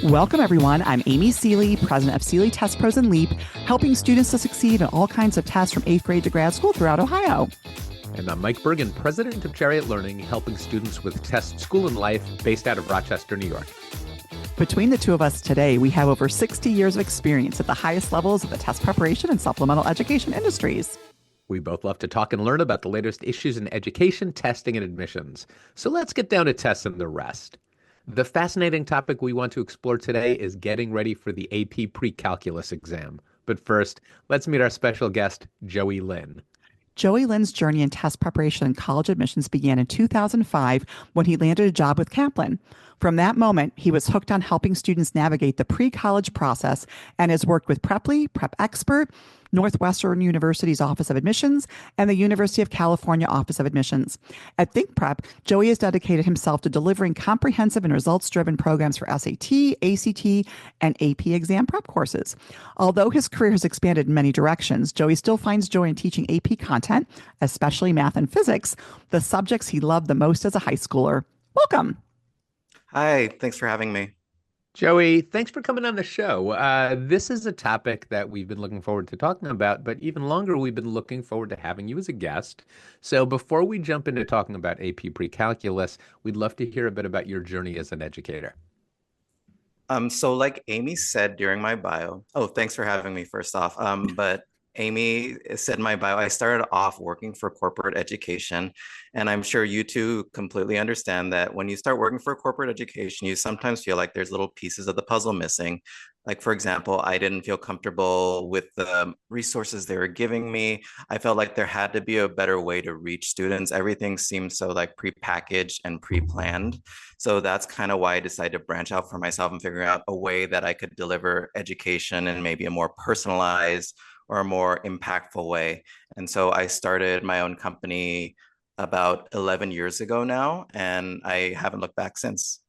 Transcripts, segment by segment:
Welcome, everyone. I'm Amy Seeley, president of Seeley Test Pros and LEAP, helping students to succeed in all kinds of tests from 8th grade to grad school throughout Ohio. And I'm Mike Bergen, president of Chariot Learning, helping students with test school and life based out of Rochester, New York. Between the two of us today, we have over 60 years of experience at the highest levels of the test preparation and supplemental education industries. We both love to talk and learn about the latest issues in education, testing, and admissions. So let's get down to tests and the rest. The fascinating topic we want to explore today is getting ready for the AP Precalculus exam. But first, let's meet our special guest, Joey Lin. Joey Lin's journey in test preparation and college admissions began in 2005 when he landed a job with Kaplan. From that moment, he was hooked on helping students navigate the pre-college process and has worked with PrepExpert, Northwestern University's Office of Admissions, and the University of California Office of Admissions. At ThinkPrep, Joey has dedicated himself to delivering comprehensive and results-driven programs for SAT, ACT, and AP exam prep courses. Although his career has expanded in many directions, Joey still finds joy in teaching AP content, especially math and physics, the subjects he loved the most as a high schooler. Welcome. Hi, thanks for having me. Joey, thanks for coming on the show. This is a topic that we've been looking forward to talking about, but even longer, we've been looking forward to having you as a guest. So before we jump into talking about AP Precalculus, we'd love to hear a bit about your journey as an educator. So like Amy said during my bio, thanks for having me first off. But Amy said in my bio, I started off working for corporate education, and I'm sure you two completely understand that when you start working for corporate education, you sometimes feel like there's little pieces of the puzzle missing. Like, for example, I didn't feel comfortable with the resources they were giving me. I felt like there had to be a better way to reach students. Everything seemed so like prepackaged and pre-planned. So that's kind of why I decided to branch out for myself and figure out a way that I could deliver education in maybe a more personalized or a more impactful way. And so I started my own company about 11 years ago now, and I haven't looked back since.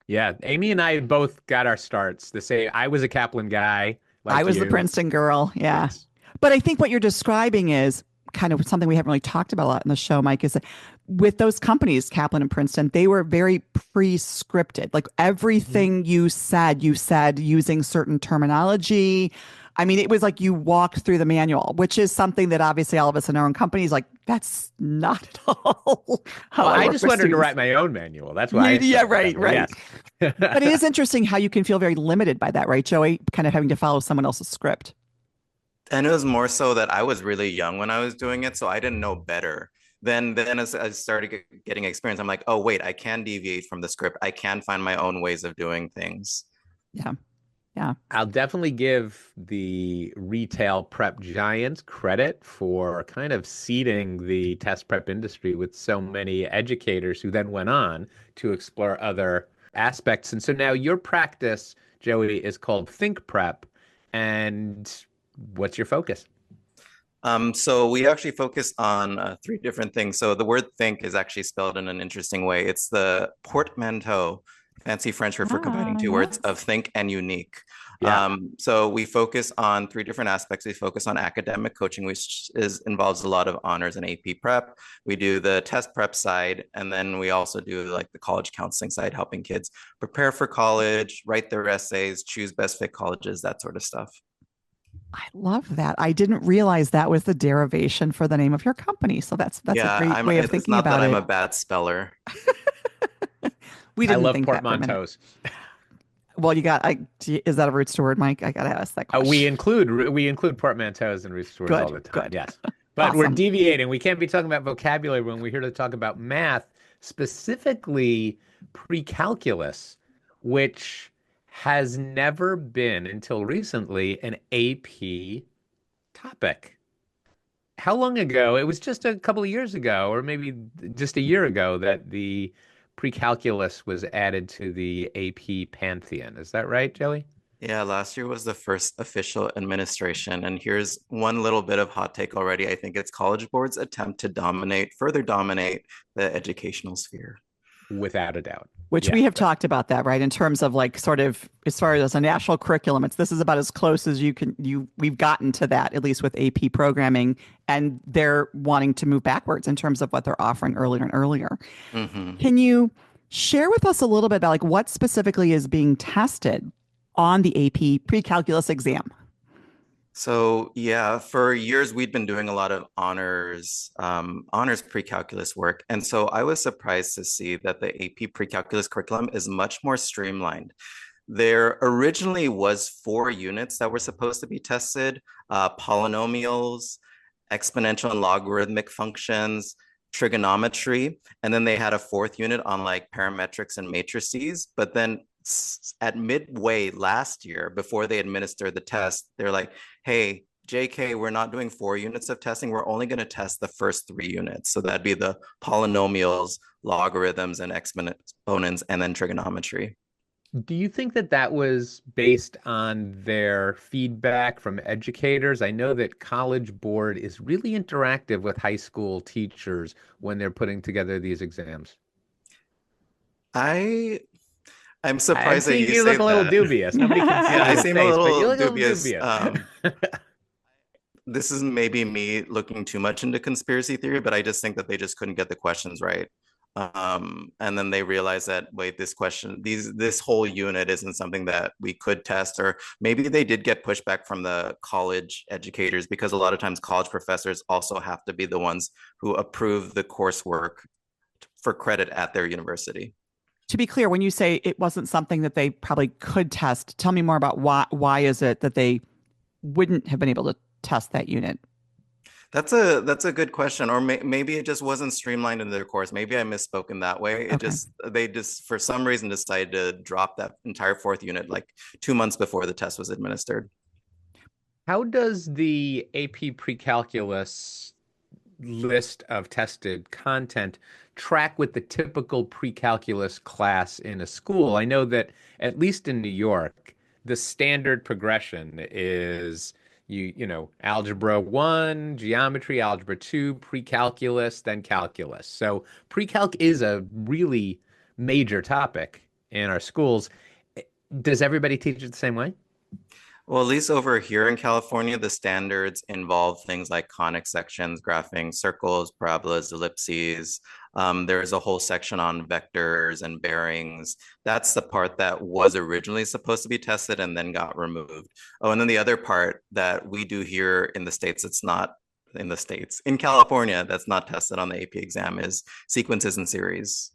Yeah, Amy and I both got our starts. I was a Kaplan guy. Like I was you. the Princeton girl. Yeah. Yes. But I think what you're describing is kind of something we haven't really talked about a lot in the show, Mike, is that with those companies, Kaplan and Princeton, they were very pre-scripted. Like everything you said using certain terminology. I mean, it was like you walked through the manual, which is something that obviously all of us in our own companies, like, that's not at all how I work just with wanted to students. write my own manual. That's why. Yeah, right. Yes. But it is interesting how you can feel very limited by that, right, Joey? Kind of having to follow someone else's script. And it was more so that I was really young when I was doing it, so I didn't know better. Then as I started getting experience, I'm like, oh, wait, I can deviate from the script. I can find my own ways of doing things. Yeah. Yeah. I'll definitely give the retail prep giants credit for kind of seeding the test prep industry with so many educators who then went on to explore other aspects. And so now your practice, Joey, is called Think Prep. And what's your focus? So we actually focus on three different things. So the word think is actually spelled in an interesting way. It's the portmanteau, fancy French word for combining two words of think and unique. Yeah. So we focus on three different aspects. We focus on academic coaching, which involves a lot of honors and AP prep. We do the test prep side, and then we also do like the college counseling side, helping kids prepare for college, write their essays, choose best fit colleges, that sort of stuff. I love that. I didn't realize that was the derivation for the name of your company. So that's a great way of thinking about it. It's not that I'm a bad speller. We didn't I love think portmanteaus. Well, is that a roots to word, Mike? I got to ask that question. We include portmanteaus and roots to words all the time. Good. Yes. But Awesome. We're deviating. We can't be talking about vocabulary when we're here to talk about math, specifically precalculus, which has never been until recently an AP topic. How long ago? It was just a couple of years ago, or maybe just a year ago, that the precalculus was added to the AP pantheon. Is that right, Joey? Yeah, last year was the first official administration. And here's one little bit of hot take already. I think it's College Board's attempt to further dominate the educational sphere. Without a doubt. Which we have talked about that, right? In terms of like sort of as far as a national curriculum, this is about as close as we've gotten to that, at least with AP programming, and they're wanting to move backwards in terms of what they're offering earlier and earlier. Mm-hmm. Can you share with us a little bit about like what specifically is being tested on the AP Precalculus exam? So yeah, for years we'd been doing a lot of honors pre-calculus work, and so I was surprised to see that the AP pre-calculus curriculum is much more streamlined. There originally was 4 units that were supposed to be tested: polynomials, exponential and logarithmic functions, trigonometry, and then they had a 4th unit on like parametrics and matrices. But then at midway last year, before they administered the test, they're like, hey, JK, we're not doing 4 units of testing. We're only going to test the first 3 units. So that'd be the polynomials, logarithms, and exponents, and then trigonometry. Do you think that that was based on their feedback from educators? I know that College Board is really interactive with high school teachers when they're putting together these exams. I I'm I'm surprised that seeing you you say look a little that. dubious. Nobody can see Yeah, I your seem a face, but you little look a little dubious. dubious. This is maybe me looking too much into conspiracy theory, but I just think that they just couldn't get the questions right. And then they realized that, wait, this whole unit isn't something that we could test, or maybe they did get pushback from the college educators, because a lot of times college professors also have to be the ones who approve the coursework for credit at their university. To be clear, when you say it wasn't something that they probably could test, tell me more about why is it that they wouldn't have been able to test that unit? That's a good question. Or maybe it just wasn't streamlined in their course. Maybe I misspoke in that way. Okay. They just for some reason decided to drop that entire 4th unit like 2 months before the test was administered. How does the AP Precalculus list of tested content track with the typical pre-calculus class in a school? I know that at least in New York, the standard progression is algebra 1, geometry, algebra 2, pre-calculus, then calculus. So pre-calc is a really major topic in our schools. Does everybody teach it the same way? Well, at least over here in California, the standards involve things like conic sections, graphing circles, parabolas, ellipses. There's a whole section on vectors and bearings. That's the part that was originally supposed to be tested and then got removed. Oh, and then the other part that we do here in the States, it's not in the States, in California, that's not tested on the AP exam, is sequences and series.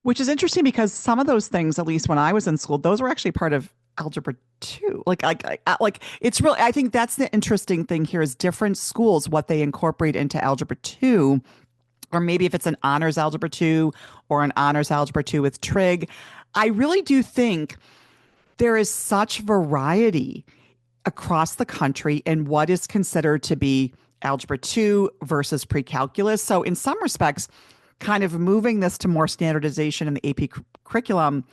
Which is interesting because some of those things, at least when I was in school, those were actually part of algebra 2. Like it's really, I think that's the interesting thing here is different schools, what they incorporate into algebra 2, or maybe if it's an honors algebra 2 or an honors algebra 2 with trig. I really do think there is such variety across the country in what is considered to be algebra 2 versus pre-calculus. So in some respects, kind of moving this to more standardization in the AP curriculum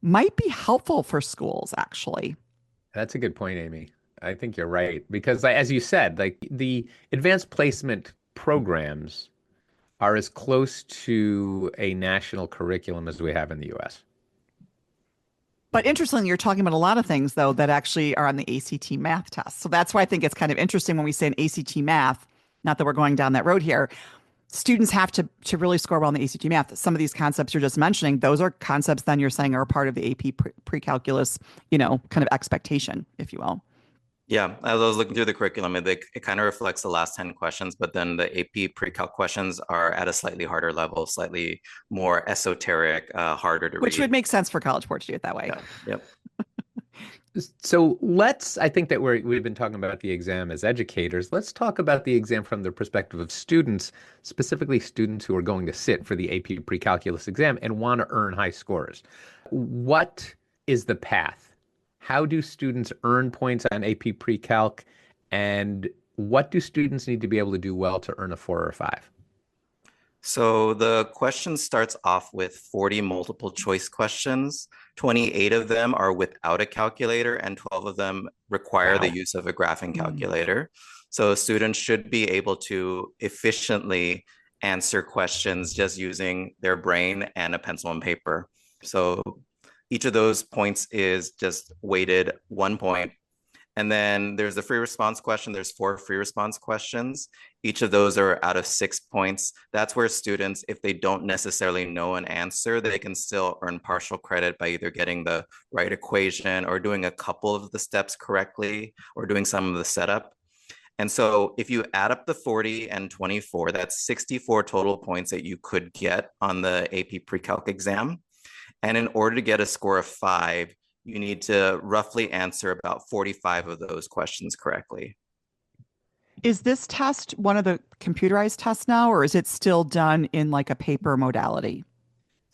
might be helpful for schools, actually. That's a good point, Amy. I think you're right. Because as you said, like the advanced placement programs are as close to a national curriculum as we have in the US. But interestingly, you're talking about a lot of things, though, that actually are on the ACT math test. So that's why I think it's kind of interesting when we say an ACT math, not that we're going down that road here, students have to really score well in the ACT math. Some of these concepts you're just mentioning, those are concepts then you're saying are a part of the AP pre-calculus, kind of expectation, if you will. Yeah, as I was looking through the curriculum, it kind of reflects the last 10 questions, but then the AP pre-calc questions are at a slightly harder level, slightly more esoteric, harder to read. Which would make sense for College Board to do it that way. Yeah. Yep. So I think that we've been talking about the exam as educators. Let's talk about the exam from the perspective of students, specifically students who are going to sit for the AP Precalculus exam and want to earn high scores. What is the path? How do students earn points on AP Precalc? And what do students need to be able to do well to earn a 4 or a 5? So the question starts off with 40 multiple choice questions. 28 of them are without a calculator, and 12 of them require the use of a graphing calculator. So students should be able to efficiently answer questions just using their brain and a pencil and paper. So each of those points is just weighted 1 point. And then there's the free response question. There's 4 free response questions. Each of those are out of 6 points. That's where students, if they don't necessarily know an answer, they can still earn partial credit by either getting the right equation or doing a couple of the steps correctly or doing some of the setup. And so if you add up the 40 and 24, that's 64 total points that you could get on the AP Pre-Calc exam. And in order to get a score of 5, you need to roughly answer about 45 of those questions correctly. Is this test one of the computerized tests now, or is it still done in like a paper modality?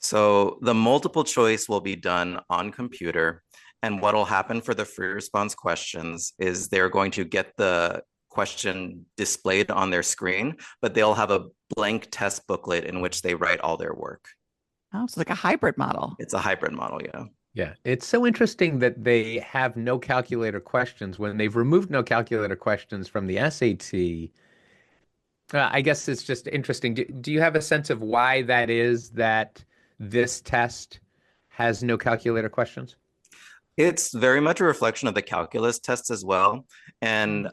So the multiple choice will be done on computer. And what will happen for the free response questions is they're going to get the question displayed on their screen, but they'll have a blank test booklet in which they write all their work. Oh, so like a hybrid model. It's a hybrid model, yeah. Yeah, it's so interesting that they have no calculator questions when they've removed no calculator questions from the SAT. I guess it's just interesting. Do you have a sense of why that is that this test has no calculator questions? It's very much a reflection of the calculus test as well. And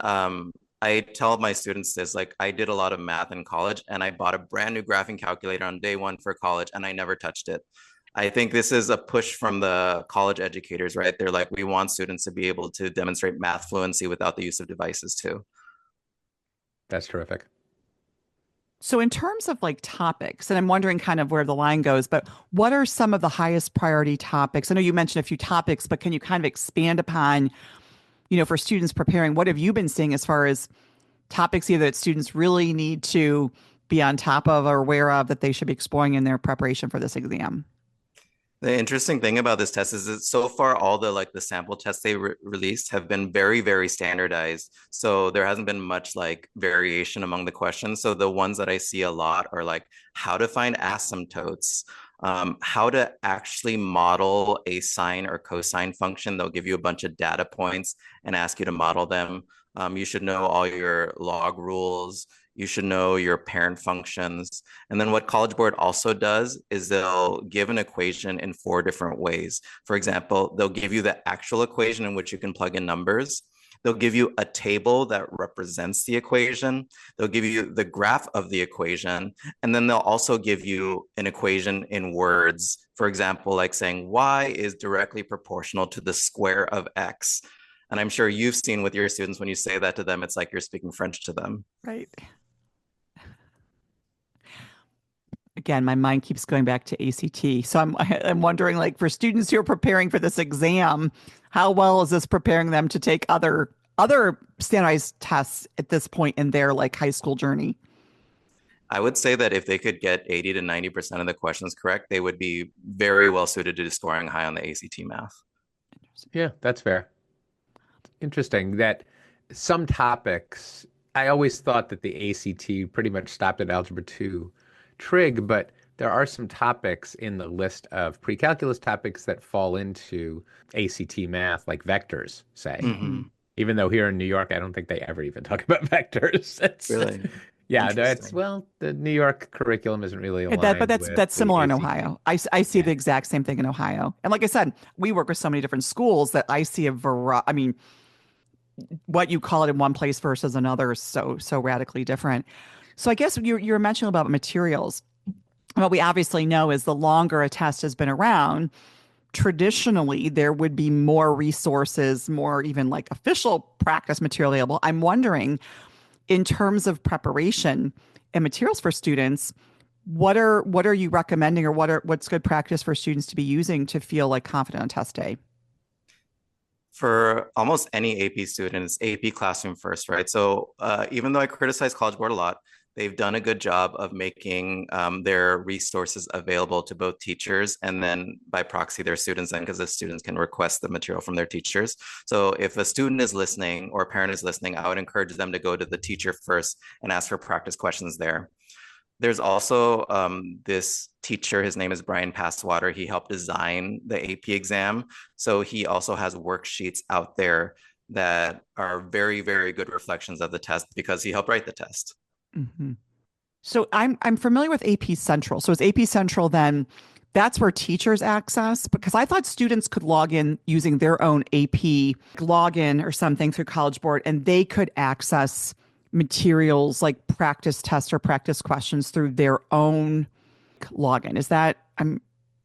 I tell my students this, like I did a lot of math in college and I bought a brand new graphing calculator on day 1 for college and I never touched it. I think this is a push from the college educators, right? They're like, we want students to be able to demonstrate math fluency without the use of devices too. That's terrific. So in terms of like topics, and I'm wondering kind of where the line goes, but what are some of the highest priority topics? I know you mentioned a few topics, but can you kind of expand upon, for students preparing, what have you been seeing as far as topics either that students really need to be on top of or aware of that they should be exploring in their preparation for this exam? The interesting thing about this test is that so far all the sample tests they released have been very, very standardized. So there hasn't been much like variation among the questions. So the ones that I see a lot are like how to find asymptotes, how to actually model a sine or cosine function. They'll give you a bunch of data points and ask you to model them. You should know all your log rules. You should know your parent functions. And then what College Board also does is they'll give an equation in 4 different ways. For example, they'll give you the actual equation in which you can plug in numbers. They'll give you a table that represents the equation. They'll give you the graph of the equation. And then they'll also give you an equation in words. For example, like saying y is directly proportional to the square of x. And I'm sure you've seen with your students when you say that to them, it's like you're speaking French to them. Right. Again, my mind keeps going back to ACT. So I'm wondering, like, for students who are preparing for this exam, how well is this preparing them to take other standardized tests at this point in their like high school journey? I would say that if they could get 80 to 90% of the questions correct, they would be very well suited to scoring high on the ACT math. Yeah, that's fair. Interesting that some topics, I always thought that the ACT pretty much stopped at Algebra 2 trig, but there are some topics in the list of pre-calculus topics that fall into ACT math, like vectors, say. Mm-hmm. Even though here in New York, I don't think they ever even talk about vectors. Really? Yeah, the New York curriculum isn't really aligned But that's similar in ACT. Ohio. I see the exact same thing in Ohio. And like I said, we work with so many different schools that I see I mean, what you call it in one place versus another is so radically different. So I guess you're mentioning about materials. What we obviously know is the longer a test has been around, traditionally there would be more resources, more even like official practice material available. I'm wondering, in terms of preparation and materials for students, what are you recommending, or what's good practice for students to be using to feel like confident on test day? For almost any AP student, it's AP Classroom First, right? So even though I criticize College Board a lot, they've done a good job of making their resources available to both teachers and then by proxy their students, then because the students can request the material from their teachers. So if a student is listening or a parent is listening, I would encourage them to go to the teacher first and ask for practice questions there. There's also this teacher, his name is Brian Passwater. He helped design the AP exam. So he also has worksheets out there that are very, very good reflections of the test because he helped write the test. Mm-hmm. So I'm familiar with AP Central. So is AP Central then that's where teachers access, because I thought students could log in using their own AP login or something through College Board, and they could access materials like practice tests or practice questions through their own login. Is that,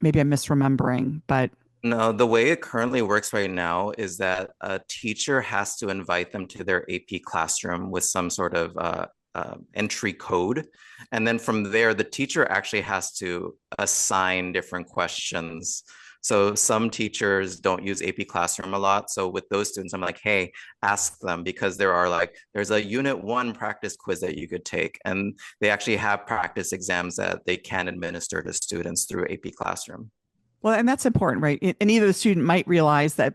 maybe I'm misremembering, but No, the way it currently works right now is that a teacher has to invite them to their AP classroom with some sort of entry code. And then from there, the teacher actually has to assign different questions. So some teachers don't use AP Classroom a lot. So with those students, I'm like, hey, ask them, because there's a unit 1 practice quiz that you could take. And they actually have practice exams that they can administer to students through AP Classroom. well, and that's important, right? And either the student might realize that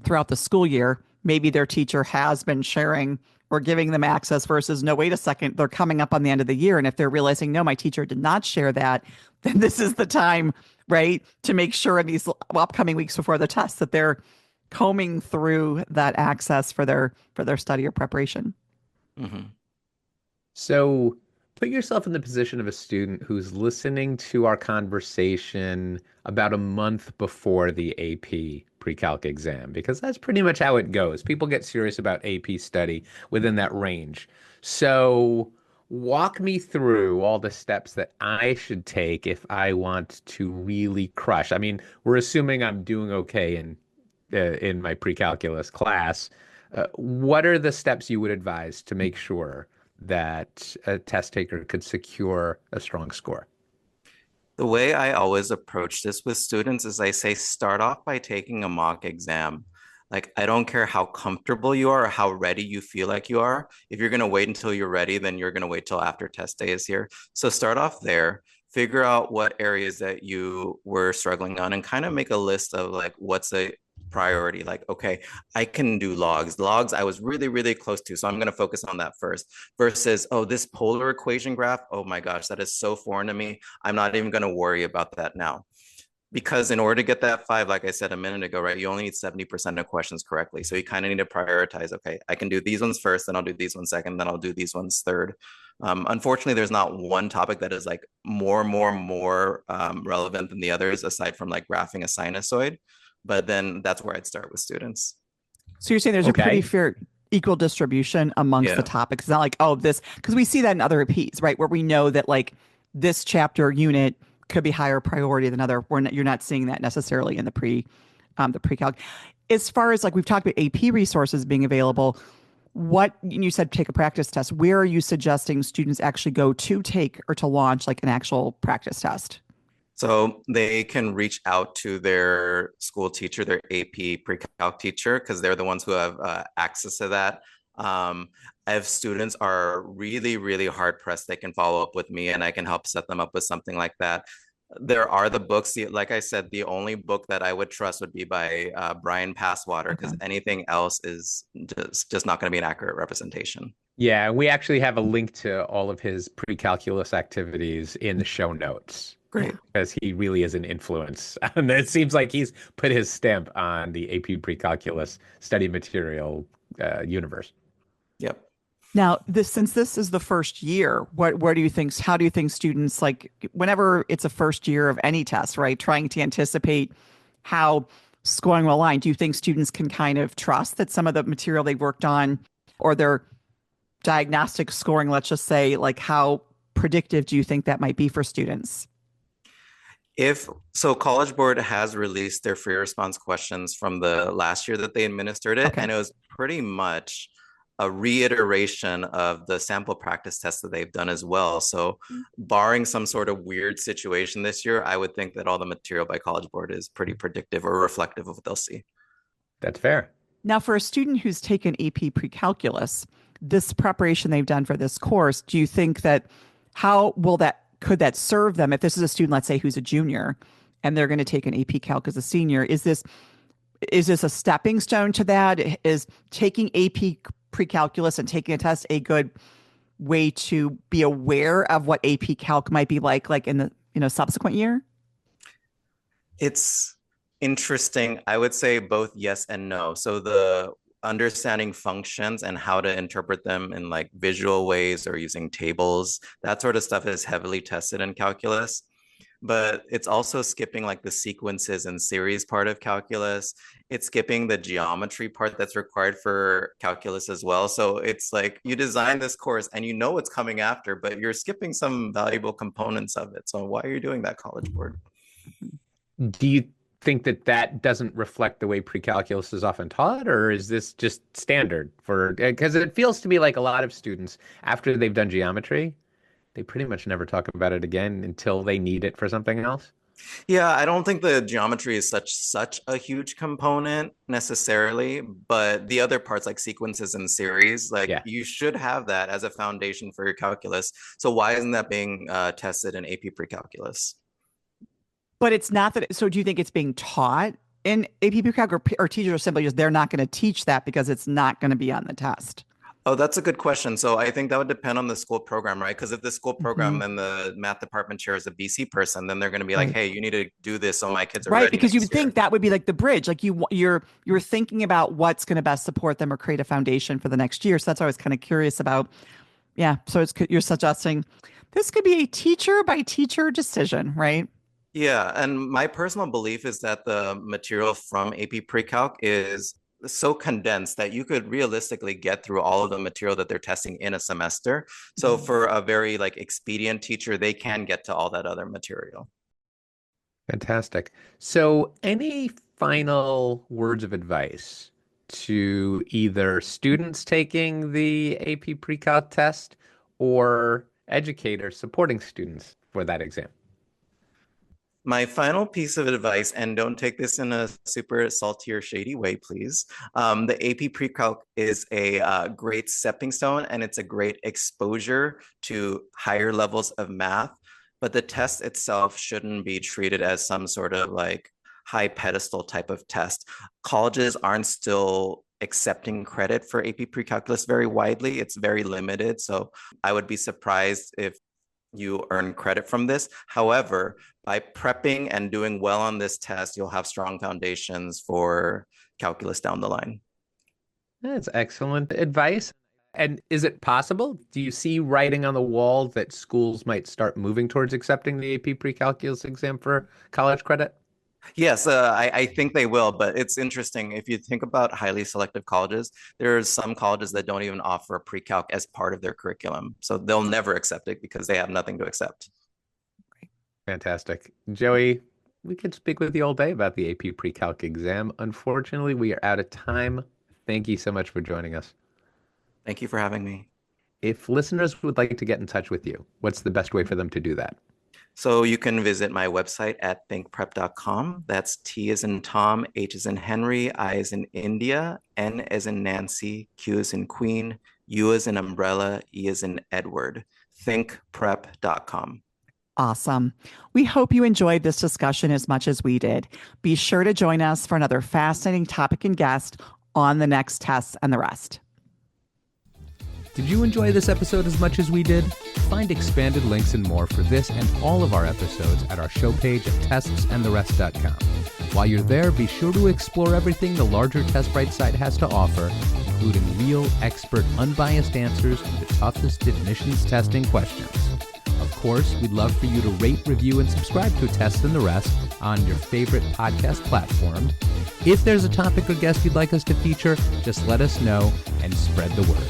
throughout the school year, maybe their teacher has been sharing or giving them access versus no, wait a second, they're coming up on the end of the year. And if they're realizing, no, my teacher did not share that, then this is the time, right, to make sure in these upcoming weeks before the test that they're combing through that access for their study or preparation. Mm-hmm. So put yourself in the position of a student who's listening to our conversation about a month before the AP pre-calc exam, because that's pretty much how it goes. People get serious about AP study within that range. So walk me through all the steps that I should take if I want to really crush. I mean, we're assuming I'm doing okay in my pre-calculus class. What are the steps you would advise to make sure that a test taker could secure a strong score? The way I always approach this with students is I say, start off by taking a mock exam. Like, I don't care how comfortable you are or how ready you feel like you are. If you're going to wait until you're ready, then you're going to wait till after test day is here. So start off there, figure out what areas that you were struggling on, and kind of make a list of like, what's a priority. Like, okay, I can do logs. Logs, I was really, really close to. So I'm going to focus on that first versus, oh, this polar equation graph. Oh my gosh, that is so foreign to me. I'm not even going to worry about that now. Because in order to get that 5, like I said a minute ago, right, you only need 70% of questions correctly. So you kind of need to prioritize, okay, I can do these ones first, then I'll do these ones second, then I'll do these ones third. Unfortunately, there's not one topic that is like more relevant than the others, aside from like graphing a sinusoid. But then that's where I'd start with students. So you're saying there's a pretty fair equal distribution amongst the topics. It's not like, oh, this, because we see that in other APs, right? Where we know that like this chapter unit could be higher priority than other. You're not seeing that necessarily in the pre-calc. As far as like we've talked about AP resources being available, what you said, take a practice test. Where are you suggesting students actually go to take or to launch like an actual practice test? So they can reach out to their school teacher, their AP pre-calc teacher, because they're the ones who have access to that. If students are really, really hard pressed, they can follow up with me and I can help set them up with something like that. There are the books. Like I said, the only book that I would trust would be by Brian Passwater, because anything else is just not going to be an accurate representation. Yeah, we actually have a link to all of his pre-calculus activities in the show notes. Great. Because he really is an influence. And it seems like he's put his stamp on the AP Precalculus study material universe. Yep. Now, since this is the first year, how do you think students, like whenever it's a first year of any test, right, trying to anticipate how scoring will align, do you think students can kind of trust that some of the material they worked on or their diagnostic scoring, let's just say, like how predictive do you think that might be for students? College Board has released their free response questions from the last year that they administered it, and it was pretty much a reiteration of the sample practice tests that they've done as well. So barring some sort of weird situation this year, I would think that all the material by College Board is pretty predictive or reflective of what they'll see. That's fair. Now, for a student who's taken AP Precalculus, this preparation they've done for this course, do you think that could that serve them if this is a student, let's say, who's a junior and they're going to take an AP Calc as a senior? Is this a stepping stone to that? Is taking AP Precalculus and taking a test a good way to be aware of what AP Calc might be like in the subsequent year? It's interesting. I would say both yes and no. So the understanding functions and how to interpret them in like visual ways or using tables, that sort of stuff is heavily tested in calculus. but it's also skipping like the sequences and series part of calculus. It's skipping the geometry part that's required for calculus as well. So it's like you design this course and you know what's coming after, but you're skipping some valuable components of it. So why are you doing that, College Board? Do you think that that doesn't reflect the way pre-calculus is often taught, or is this just standard for, because it feels to me like a lot of students, after they've done geometry, they pretty much never talk about it again until they need it for something else? Yeah, I don't think the geometry is such a huge component necessarily, but the other parts like sequences and series, like Yeah. you should have that as a foundation for your calculus. So why isn't that being tested in AP Precalculus? But it's not that. So do you think it's being taught in AP Precalc, or teachers are simply just they're not going to teach that because it's not going to be on the test? Oh, that's a good question. So I think that would depend on the school program, right? Because if the school program Mhm. and the math department chair is a BC person, then they're going to be like, Right. "Hey, you need to do this so my kids are Right, ready because you would next year." think that would be like the bridge. Like you're thinking about what's going to best support them or create a foundation for the next year. So that's why I was kind of curious about. Yeah, so you're suggesting this could be a teacher by teacher decision, right? Yeah, and my personal belief is that the material from AP Precalc is so condensed that you could realistically get through all of the material that they're testing in a semester. So Mhm. for a very like expedient teacher, they can get to all that other material. Fantastic. So, any final words of advice to either students taking the AP Pre-Calc test or educators supporting students for that exam? My final piece of advice, and don't take this in a super salty or shady way, please. The AP Pre-Calc is a great stepping stone, and it's a great exposure to higher levels of math. But the test itself shouldn't be treated as some sort of like high pedestal type of test. Colleges aren't still accepting credit for AP Precalculus very widely. It's very limited. So I would be surprised if you earn credit from this. However, by prepping and doing well on this test, you'll have strong foundations for calculus down the line. That's excellent advice. And is it possible? Do you see writing on the wall that schools might start moving towards accepting the AP Pre-Calculus exam for college credit? Yes, I think they will, but it's interesting. If you think about highly selective colleges, there's some colleges that don't even offer a pre-calc as part of their curriculum. So they'll never accept it because they have nothing to accept. Fantastic. Joey, we could speak with you all day about the AP Pre-Calc exam. Unfortunately, we are out of time. Thank you so much for joining us. Thank you for having me. If listeners would like to get in touch with you, what's the best way for them to do that? So you can visit my website at thinkprep.com. That's T as in Tom, H as in Henry, I as in India, N as in Nancy, Q as in Queen, U as in Umbrella, E as in Edward. Thinkprep.com. Awesome. We hope you enjoyed this discussion as much as we did. Be sure to join us for another fascinating topic and guest on the next tests and the rest. Did you enjoy this episode as much as we did? Find expanded links and more for this and all of our episodes at our show page at testsandtherest.com. While you're there, be sure to explore everything the larger TestBright site has to offer, including real, expert, unbiased answers to the toughest admissions testing questions. Of course, we'd love for you to rate, review, and subscribe to Tests and the Rest on your favorite podcast platform. If there's a topic or guest you'd like us to feature, just let us know and spread the word.